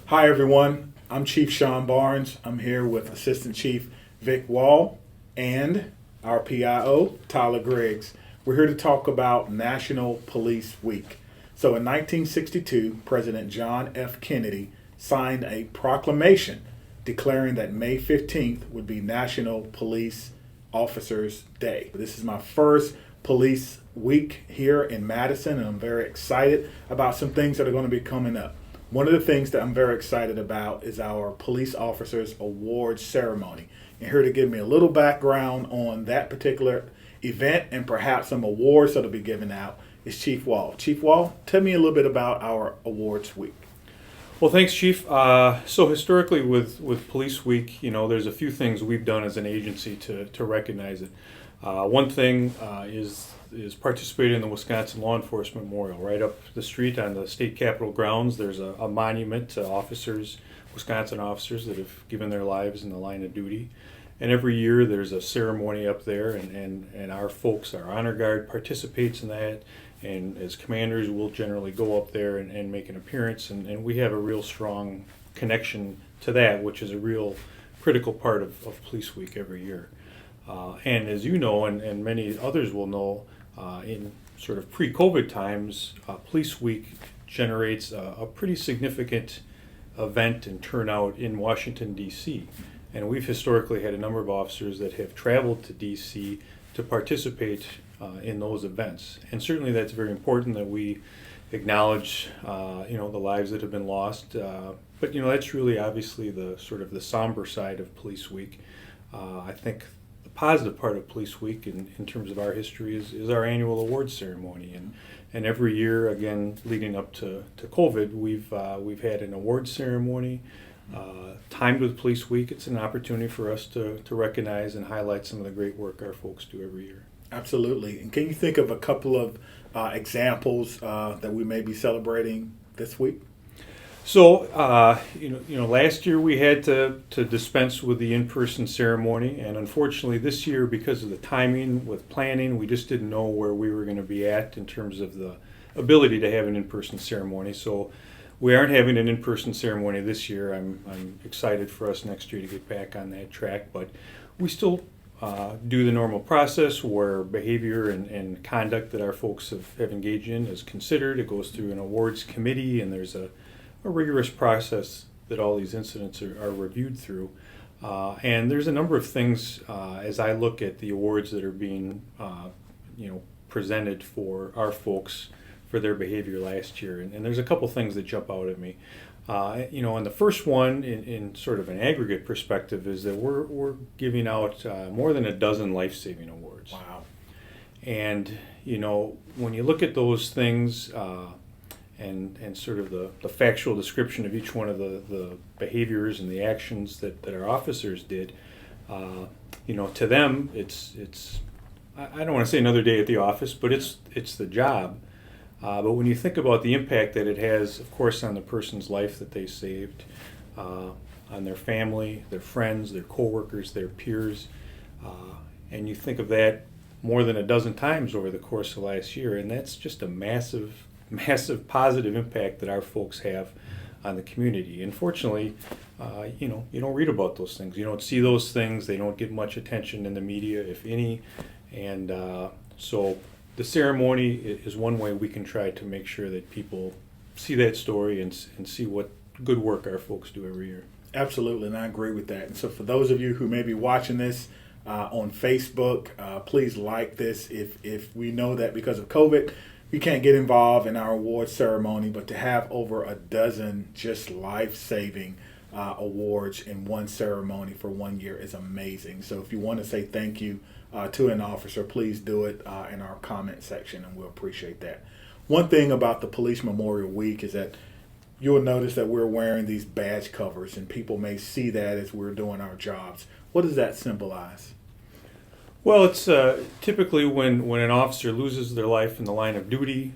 Hi everyone, I'm Chief Sean Barnes. I'm here with Assistant Chief Wahl and our PIO, Tyler Griggs. We're here to talk about National Police Week. So in 1962, President John F. Kennedy signed a proclamation declaring that May 15th would be National Police Officers Day. This is my first police week here in Madison, and I'm very excited about some things that are going to be coming up. One of the things that I'm very excited about is our Police Officers Awards Ceremony. And here to give me a little background on that particular event and perhaps some awards that will be given out is Chief Wahl. Chief Wahl, tell me a little bit about our awards week. Well, thanks, Chief. So historically with Police Week, there's a few things we've done as an agency to recognize it. One thing is participating in the Wisconsin Law Enforcement Memorial. Right up the street on the state capitol grounds, there's a monument to officers, Wisconsin officers that have given their lives in the line of duty. And every year there's a ceremony up there, and our folks, our honor guard participates in that. And as commanders, we'll generally go up there and make an appearance, and we have a real strong connection to that, which is a real critical part of Police Week every year. And as you know, and many others will know, in sort of pre-COVID times, Police Week generates a pretty significant event and turnout in Washington, D.C. And we've historically had a number of officers that have traveled to D.C. to participate in those events. And certainly that's very important that we acknowledge, the lives that have been lost. But that's really obviously the sort of the somber side of Police Week. I think the positive part of Police Week in terms of our history is our annual awards ceremony. And every year, again, leading up to COVID, we've had an awards ceremony. Timed with Police Week, it's an opportunity for us to recognize and highlight some of the great work our folks do every year. Absolutely. And can you think of a couple of examples that we may be celebrating this week? So, last year we had to dispense with the in-person ceremony, and unfortunately this year, because of the timing with planning, we just didn't know where we were going to be at in terms of the ability to have an in-person ceremony. So we aren't having an in-person ceremony this year. I'm excited for us next year to get back on that track, but we still do the normal process where behavior and conduct that our folks have engaged in is considered. It goes through an awards committee, and there's a rigorous process that all these incidents are reviewed through. And there's a number of things as I look at the awards that are being presented for our folks for their behavior last year. And there's a couple things that jump out at me. And the first one in sort of an aggregate perspective is that we're giving out more than a dozen life-saving awards. Wow. And, when you look at those things and sort of the factual description of each one of the behaviors and the actions that our officers did, to them, it's I don't want to say another day at the office, but it's the job. But when you think about the impact that it has, of course, on the person's life that they saved, on their family, their friends, their coworkers, their peers, and you think of that more than a dozen times over the course of last year, and that's just a massive positive impact that our folks have on the community. Unfortunately, you don't read about those things. You don't see those things. They don't get much attention in the media, if any, and so the ceremony is one way we can try to make sure that people see that story and see what good work our folks do every year. Absolutely, and I agree with that. And so for those of you who may be watching this on Facebook, please like this. If we know that because of COVID, we can't get involved in our award ceremony, but to have over a dozen just life-saving awards in one ceremony for 1 year is amazing. So if you want to say thank you to an officer, please do it in our comment section, and we'll appreciate that. One thing about the Police Memorial Week is that you'll notice that we're wearing these badge covers, and people may see that as we're doing our jobs. What does that symbolize? Well, it's typically when an officer loses their life in the line of duty,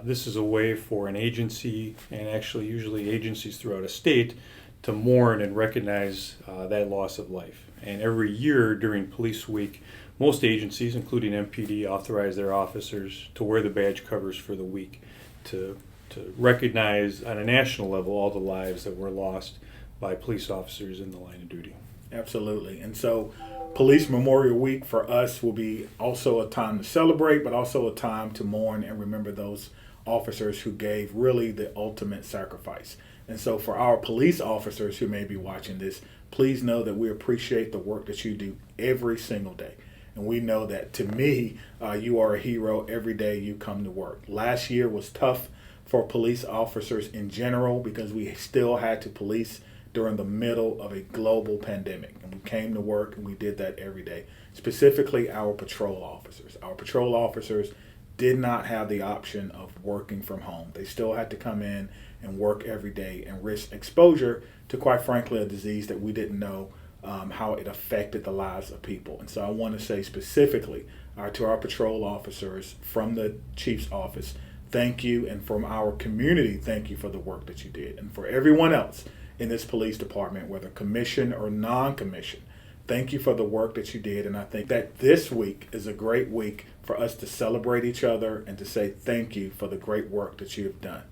this is a way for an agency, and actually usually agencies throughout a state, to mourn and recognize that loss of life. And every year during Police Week, most agencies, including MPD, authorize their officers to wear the badge covers for the week to to recognize on a national level all the lives that were lost by police officers in the line of duty. Absolutely. And so Police Memorial Week for us will be also a time to celebrate, but also a time to mourn and remember those officers who gave really the ultimate sacrifice. And so for our police officers who may be watching this, please know that we appreciate the work that you do every single day. And we know that, to me, you are a hero every day you come to work. Last year was tough for police officers in general because we still had to police during the middle of a global pandemic. And we came to work and we did that every day. Specifically, our patrol officers. Our patrol officers did not have the option of working from home. They still had to come in and work every day and risk exposure to, quite frankly, a disease that we didn't know how it affected the lives of people. And so I want to say specifically to our patrol officers from the chief's office, thank you. And from our community, thank you for the work that you did. And for everyone else in this police department, whether commissioned or non-commissioned, thank you for the work that you did. And I think that this week is a great week for us to celebrate each other and to say thank you for the great work that you have done.